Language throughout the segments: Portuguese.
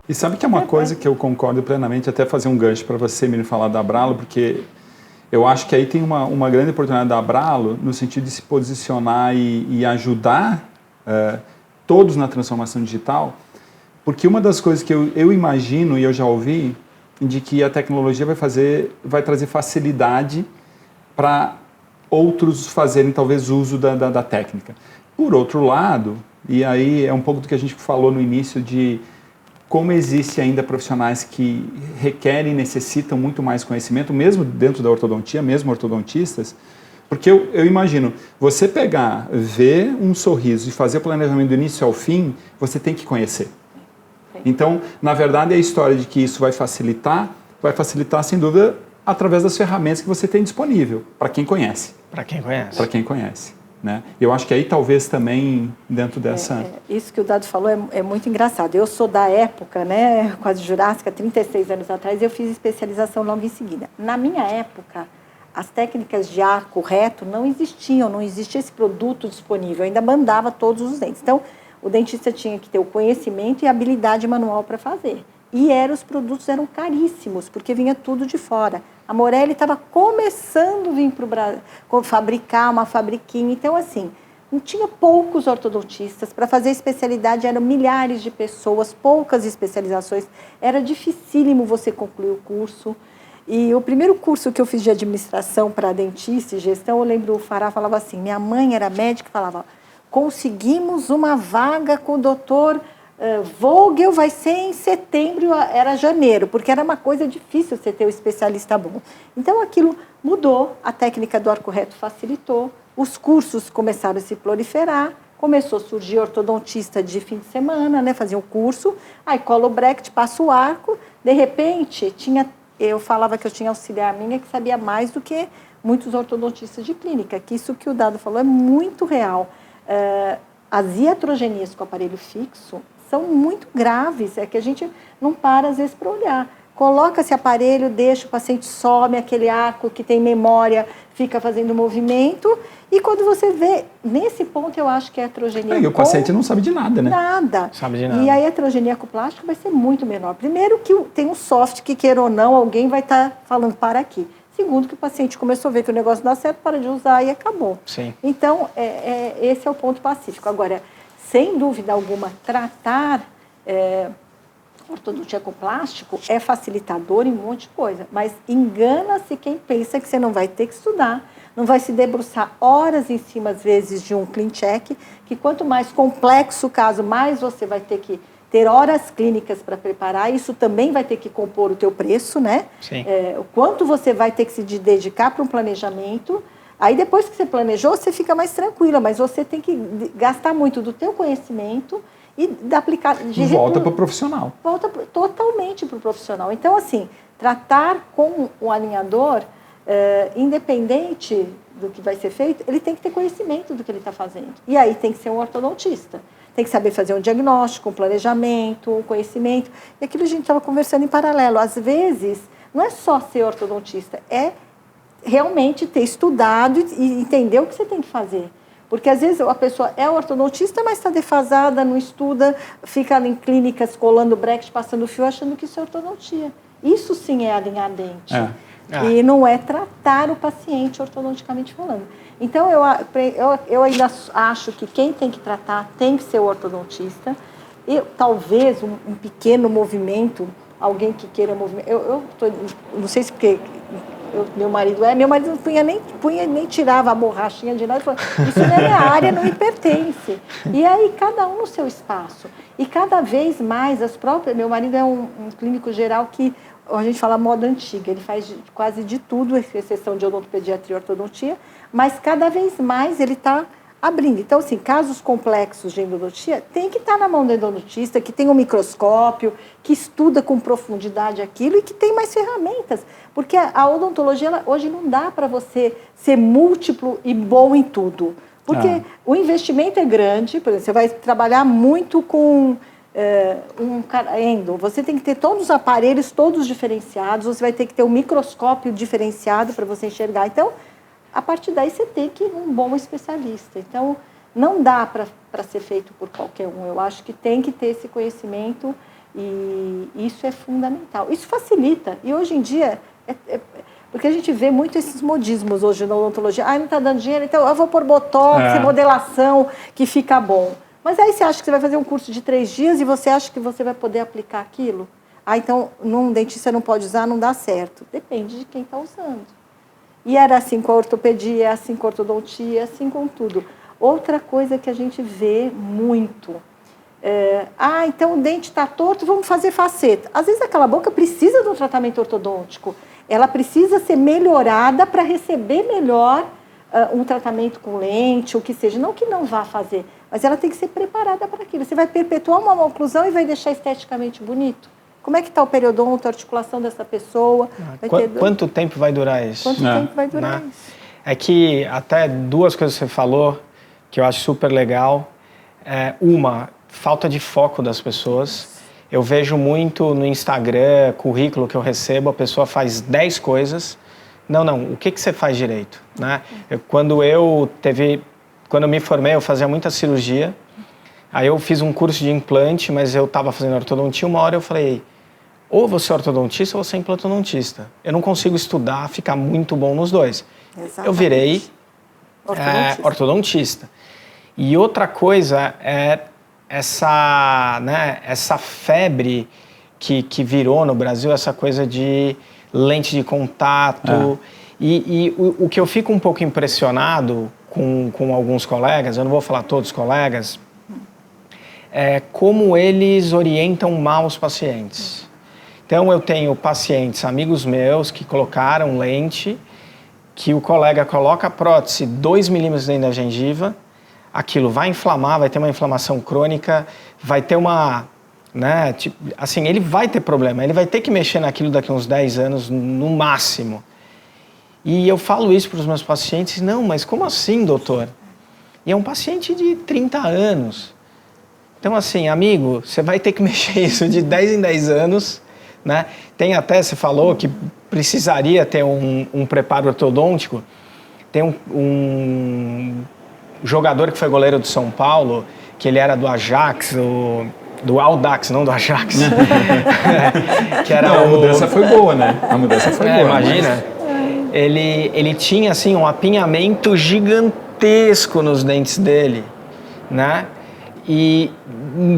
E sabe que é uma coisa que eu concordo plenamente, até fazer um gancho para você me falar da Abralo, porque eu acho que aí tem uma grande oportunidade da Abralo no sentido de se posicionar e ajudar todos na transformação digital, porque uma das coisas que eu imagino e eu já ouvi, de que a tecnologia vai trazer facilidade para outros fazerem talvez uso da técnica. Por outro lado, e aí é um pouco do que a gente falou no início de como existe ainda profissionais que requerem, necessitam muito mais conhecimento, mesmo dentro da ortodontia, mesmo ortodontistas, porque eu imagino, você pegar, ver um sorriso e fazer o planejamento do início ao fim, você tem que conhecer. Então, na verdade, a história de que isso vai facilitar sem dúvida através das ferramentas que você tem disponível, para quem conhece. Para quem conhece. Para quem conhece. Né? Eu acho que aí talvez também dentro dessa... Isso que o Dado falou é muito engraçado. Eu sou da época, né, quase jurássica, 36 anos atrás, eu fiz especialização logo em seguida. Na minha época, as técnicas de arco reto não existiam, não existia esse produto disponível, eu ainda mandava todos os dentes. Então, o dentista tinha que ter o conhecimento e a habilidade manual para fazer. E os produtos eram caríssimos, porque vinha tudo de fora. A Morelli estava começando a vir para o Brasil, fabricar uma fabriquinha. Então, assim, não tinha poucos ortodontistas. Para fazer especialidade eram milhares de pessoas, poucas especializações. Era dificílimo você concluir o curso. E o primeiro curso que eu fiz de administração para dentista e gestão, eu lembro o Fará falava assim, minha mãe era médica e falava, conseguimos uma vaga com o doutor... Vogel vai ser em setembro, era janeiro, porque era uma coisa difícil você ter um especialista bom. Então, aquilo mudou, a técnica do arco reto facilitou, os cursos começaram a se proliferar, começou a surgir ortodontista de fim de semana, né, fazia um curso, aí cola o bracket, passa o arco, de repente, eu falava que eu tinha auxiliar minha que sabia mais do que muitos ortodontistas de clínica, que isso que o Dado falou é muito real. As iatrogenias com aparelho fixo são muito graves, é que a gente não para às vezes para olhar. Coloca esse aparelho, deixa o paciente some, aquele arco que tem memória, fica fazendo movimento, e quando você vê, nesse ponto eu acho que a iatrogenia... E o paciente não sabe de nada, né? Nada. Sabe de nada. E a iatrogenia com plástico vai ser muito menor. Primeiro que tem um soft que, queira ou não, alguém vai estar falando para aqui. Segundo, que o paciente começou a ver que o negócio não dá certo, para de usar e acabou. Sim. Então, esse é o ponto pacífico. Agora, sem dúvida alguma, tratar ortodontia com plástico é facilitador em um monte de coisa, mas engana-se quem pensa que você não vai ter que estudar, não vai se debruçar horas em cima, às vezes, de um clean check, que quanto mais complexo o caso, mais você vai ter que ter horas clínicas para preparar, isso também vai ter que compor o teu preço, né? Sim. O quanto você vai ter que se dedicar para um planejamento. Aí depois que você planejou, você fica mais tranquila, mas você tem que gastar muito do teu conhecimento e aplicar... Volta para o profissional. Volta totalmente para o profissional. Então, assim, tratar com o alinhador, independente do que vai ser feito, ele tem que ter conhecimento do que ele está fazendo. E aí tem que ser um ortodontista. Tem que saber fazer um diagnóstico, um planejamento, um conhecimento. E aquilo a gente estava conversando em paralelo. Às vezes, não é só ser ortodontista, é realmente ter estudado e entender o que você tem que fazer. Porque, às vezes, a pessoa é ortodontista, mas está defasada, não estuda, fica em clínicas colando bracket, passando fio, achando que isso é ortodontia. Isso, sim, é alinhar dente. E não é tratar o paciente ortodonticamente falando. Então, eu ainda acho que quem tem que tratar tem que ser o ortodontista. E talvez um pequeno movimento, alguém que queira movimento... não sei se porque... meu marido não punha nem tirava a borrachinha de nada, falava, isso não é minha área, não me pertence. E aí cada um no seu espaço. E cada vez mais meu marido é um clínico geral que a gente fala moda antiga, ele faz quase de tudo, exceção de odontopediatria e ortodontia, mas cada vez mais ele está abrindo. Então, assim, casos complexos de endodontia tem que estar na mão do endodontista, que tem um microscópio, que estuda com profundidade aquilo e que tem mais ferramentas. Porque a odontologia, hoje não dá para você ser múltiplo e bom em tudo. Porque o investimento é grande, por exemplo, você vai trabalhar muito com endo, você tem que ter todos os aparelhos, todos diferenciados, você vai ter que ter um microscópio diferenciado para você enxergar. Então, a partir daí você tem que ir um bom especialista. Então, não dá para ser feito por qualquer um. Eu acho que tem que ter esse conhecimento E isso é fundamental. Isso facilita. E hoje em dia, porque a gente vê muito esses modismos hoje na odontologia. Não está dando dinheiro, então eu vou pôr botox, modelação, que fica bom. Mas aí você acha que você vai fazer um curso de 3 dias e você acha que você vai poder aplicar aquilo? Então, num dentista não pode usar, não dá certo. Depende de quem está usando. E era assim com a ortopedia, assim com a ortodontia, assim com tudo. Outra coisa que a gente vê muito... então o dente está torto, vamos fazer faceta. Às vezes aquela boca precisa de um tratamento ortodôntico. Ela precisa ser melhorada para receber melhor um tratamento com lente, o que seja. Não que não vá fazer, mas ela tem que ser preparada para aquilo. Você vai perpetuar uma oclusão e vai deixar esteticamente bonito? Como é que está o periodonto, a articulação dessa pessoa? Quanto tempo vai durar isso? Quanto tempo vai durar isso? É que até 2 coisas que você falou que eu acho super legal. Uma, falta de foco das pessoas. Eu vejo muito no Instagram, currículo que eu recebo, a pessoa faz 10 coisas. Não, o que você faz direito? Né? Quando eu me formei, eu fazia muita cirurgia. Aí eu fiz um curso de implante, mas eu estava fazendo ortodontia. Uma hora eu falei, ou você é ortodontista ou você é implantodontista. Eu não consigo estudar, ficar muito bom nos dois. Exatamente. Eu virei ortodontista. E outra coisa é essa febre que virou no Brasil, essa coisa de lente de contato. E o que eu fico um pouco impressionado com alguns colegas, eu não vou falar todos os colegas, é como eles orientam mal os pacientes. Então eu tenho pacientes, amigos meus, que colocaram lente, que o colega coloca a prótese 2 milímetros dentro da gengiva, aquilo vai inflamar, vai ter uma inflamação crônica, vai ter ele vai ter problema, ele vai ter que mexer naquilo daqui a uns 10 anos no máximo. E eu falo isso para os meus pacientes, não, mas como assim, doutor? E é um paciente de 30 anos. Então, assim, amigo, você vai ter que mexer isso de 10 em 10 anos, né? Tem até, você falou que precisaria ter um preparo ortodôntico. Tem um jogador que foi goleiro do São Paulo, que ele era do Ajax, do Audax, não do Ajax. Que era a mudança foi boa, né? A mudança foi boa. Imagina. Mas... Ele tinha, assim, um apinhamento gigantesco nos dentes dele, né? E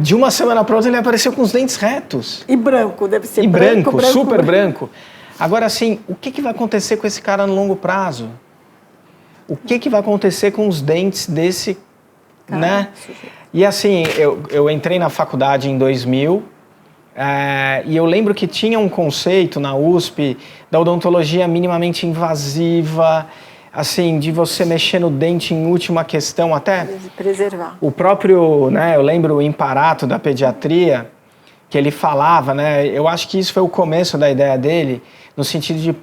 de uma semana para outra ele apareceu com os dentes retos. E branco, deve ser branco, super branco. Agora, assim, o que vai acontecer com esse cara no longo prazo? O que vai acontecer com os dentes desse, né? E assim, eu entrei na faculdade em 2000 e eu lembro que tinha um conceito na USP da odontologia minimamente invasiva, assim, de você mexer no dente em última questão até... Preservar. O próprio, né, eu lembro o Imparato da pediatria, que ele falava, né, eu acho que isso foi o começo da ideia dele, no sentido de,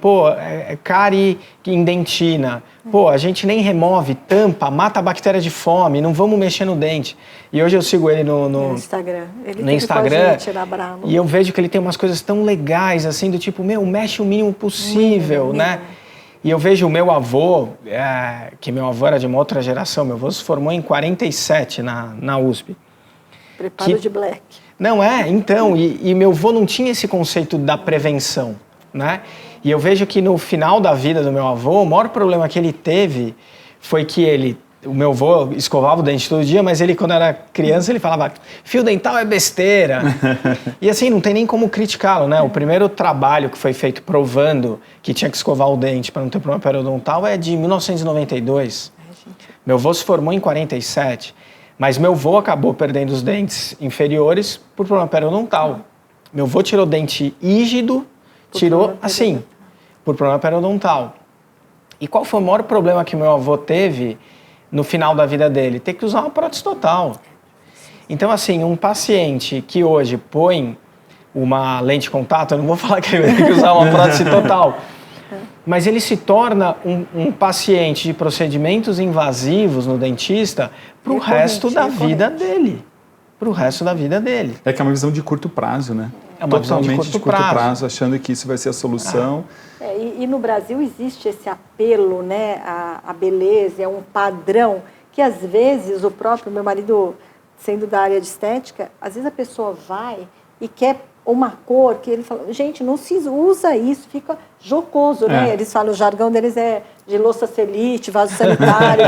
cárie em dentina, a gente nem remove, tampa, mata a bactéria de fome, não vamos mexer no dente. E hoje eu sigo ele no Instagram. Ele no Instagram, com a gente, e eu vejo que ele tem umas coisas tão legais, assim, do tipo, mexe o mínimo possível, né? E eu vejo o meu avô, que meu avô era de uma outra geração, meu avô se formou em 47 na USP. Preparo de black. Não então, e meu avô não tinha esse conceito da prevenção, né? E eu vejo que no final da vida do meu avô, o maior problema que ele teve foi que o meu avô escovava o dente todo dia, mas ele, quando era criança, ele falava, fio dental é besteira. E assim, não tem nem como criticá-lo, né? O primeiro trabalho que foi feito provando que tinha que escovar o dente para não ter problema periodontal é de 1992. Meu avô se formou em 47, mas meu avô acabou perdendo os dentes inferiores por problema periodontal. Meu avô tirou dente rígido, por problema periodontal. E qual foi o maior problema que meu avô teve no final da vida dele? Ter que usar uma prótese total. Então, assim, um paciente que hoje põe uma lente de contato, eu não vou falar que ele vai ter que usar uma prótese total, mas ele se torna um paciente de procedimentos invasivos no dentista para o resto da vida dele. Para o resto da vida dele. É que é uma visão de curto prazo, né? É uma visão de curto prazo, achando que isso vai ser a solução. E no Brasil existe esse apelo, né, à beleza, é um padrão que às vezes o próprio meu marido, sendo da área de estética, às vezes a pessoa vai e quer uma cor que ele fala, gente, não se usa isso, fica jocoso, né? Eles falam, o jargão deles é de louça celite, vaso sanitário,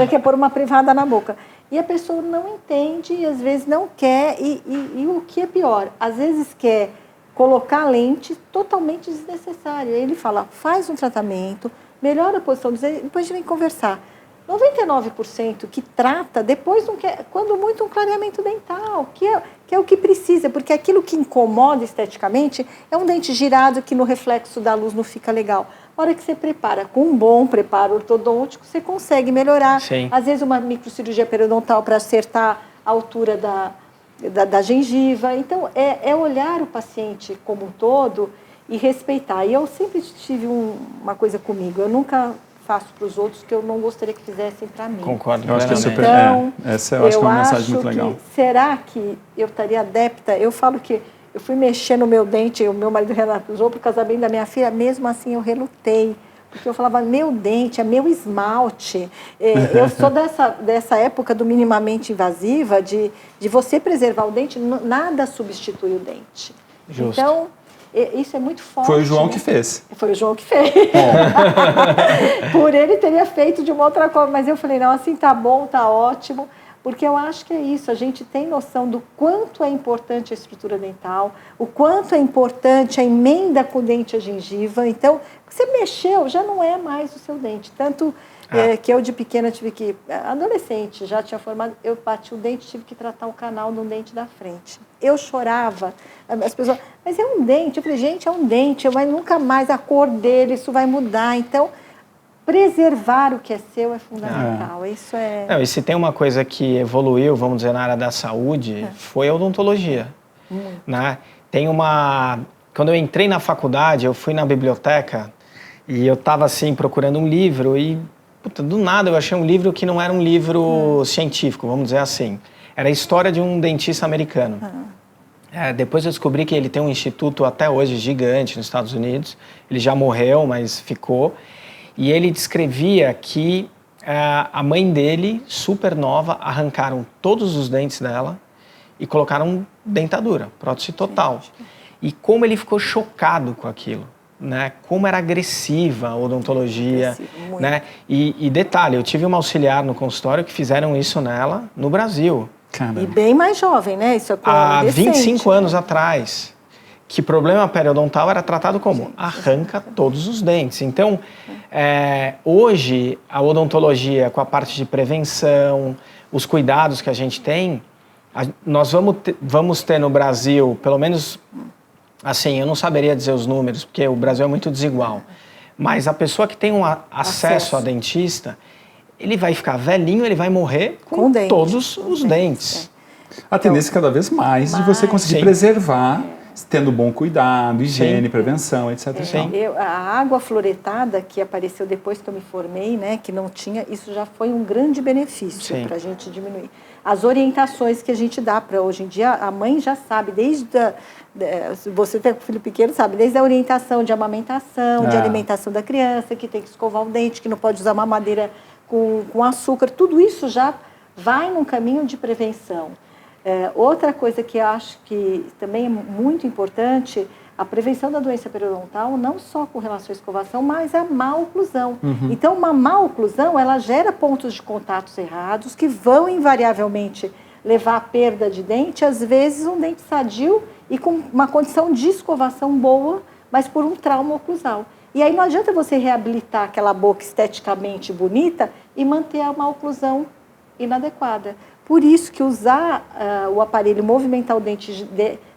quer pôr uma privada na boca. E a pessoa não entende e às vezes não quer, e o que é pior, às vezes quer colocar lente totalmente desnecessária. Ele fala, faz um tratamento, melhora a posição dos dentes, depois a gente vem conversar. 99% que trata, depois não quer, quando muito, um clareamento dental, que é o que precisa, porque aquilo que incomoda esteticamente é um dente girado que no reflexo da luz não fica legal. A hora que você prepara com um bom preparo ortodôntico, você consegue melhorar. Sim. Às vezes uma microcirurgia periodontal para acertar a altura da gengiva. Então, é olhar o paciente como um todo e respeitar. E eu sempre tive uma coisa comigo, eu nunca faço para os outros que eu não gostaria que fizessem para mim. Concordo. Eu acho que é super. Então, essa eu acho que é uma mensagem muito legal. Será que eu estaria adepta? Eu falo que eu fui mexer no meu dente, o meu marido Renato usou para o casamento da minha filha, mesmo assim eu relutei. Porque eu falava, meu dente, é meu esmalte. Eu sou dessa época do minimamente invasiva, de você preservar o dente, nada substitui o dente. Justo. Então, isso é muito forte. Foi o João que fez. Foi o João que fez. Por ele teria feito de uma outra coisa, mas eu falei, não, assim tá bom, tá ótimo, porque eu acho que é isso, a gente tem noção do quanto é importante a estrutura dental, o quanto é importante a emenda com o dente e a gengiva, então, você mexeu, já não é mais o seu dente, tanto que eu de pequena tive que, adolescente, já tinha formado, eu bati o dente, tive que tratar o canal do dente da frente. Eu chorava, as pessoas, mas é um dente, eu falei, gente, é um dente, mas nunca mais a cor dele, isso vai mudar, então, preservar o que é seu é fundamental, isso é... Não, e se tem uma coisa que evoluiu, vamos dizer, na área da saúde, foi a odontologia, né? Tem uma... Quando eu entrei na faculdade, eu fui na biblioteca e eu estava assim, procurando um livro e, puta, do nada eu achei um livro que não era um livro científico, vamos dizer assim. Era a história de um dentista americano. Depois eu descobri que ele tem um instituto até hoje gigante nos Estados Unidos. Ele já morreu, mas ficou. E ele descrevia que a mãe dele, super nova, arrancaram todos os dentes dela e colocaram dentadura, prótese total. E como ele ficou chocado com aquilo, né? Como era agressiva a odontologia, né? E detalhe, eu tive uma auxiliar no consultório que fizeram isso nela no Brasil. Caramba. E bem mais jovem, né? Isso é há recente, 25 anos atrás. Que problema periodontal era tratado como? Arranca todos os dentes. Então, hoje, a odontologia, com a parte de prevenção, os cuidados que a gente tem, nós vamos ter no Brasil, pelo menos, assim, eu não saberia dizer os números, porque o Brasil é muito desigual, mas a pessoa que tem um acesso a dentista, ele vai ficar velhinho, ele vai morrer com todos os dentes. A tendência cada vez mais de você conseguir preservar, tendo bom cuidado, higiene, prevenção, etc. A água fluoretada que apareceu depois que eu me formei, né, que não tinha, isso já foi um grande benefício para a gente diminuir. As orientações que a gente dá para hoje em dia, a mãe já sabe, se você tem um filho pequeno, sabe, desde a orientação de amamentação, de alimentação da criança, que tem que escovar o dente, que não pode usar mamadeira com açúcar, tudo isso já vai num caminho de prevenção. Outra coisa que eu acho que também é muito importante, a prevenção da doença periodontal, não só com relação à escovação, mas a má oclusão. Então, uma má oclusão, ela gera pontos de contatos errados que vão invariavelmente levar à perda de dente, às vezes um dente sadio e com uma condição de escovação boa, mas por um trauma oclusal. E aí não adianta você reabilitar aquela boca esteticamente bonita e manter a má oclusão inadequada. Por isso que usar o aparelho movimentar o dente,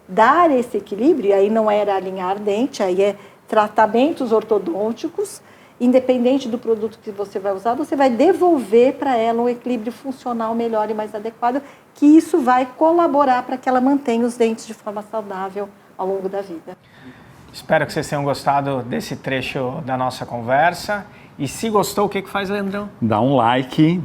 dar esse equilíbrio, aí não era alinhar dente, aí é tratamentos ortodônticos, independente do produto que você vai usar, você vai devolver para ela um equilíbrio funcional melhor e mais adequado, que isso vai colaborar para que ela mantenha os dentes de forma saudável ao longo da vida. Espero que vocês tenham gostado desse trecho da nossa conversa. E se gostou, o que faz, Leandrão? Dá um like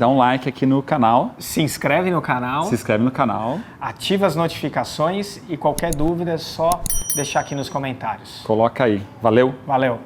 aqui no canal. Se inscreve no canal. Ativa as notificações e qualquer dúvida é só deixar aqui nos comentários. Coloca aí. Valeu. Valeu.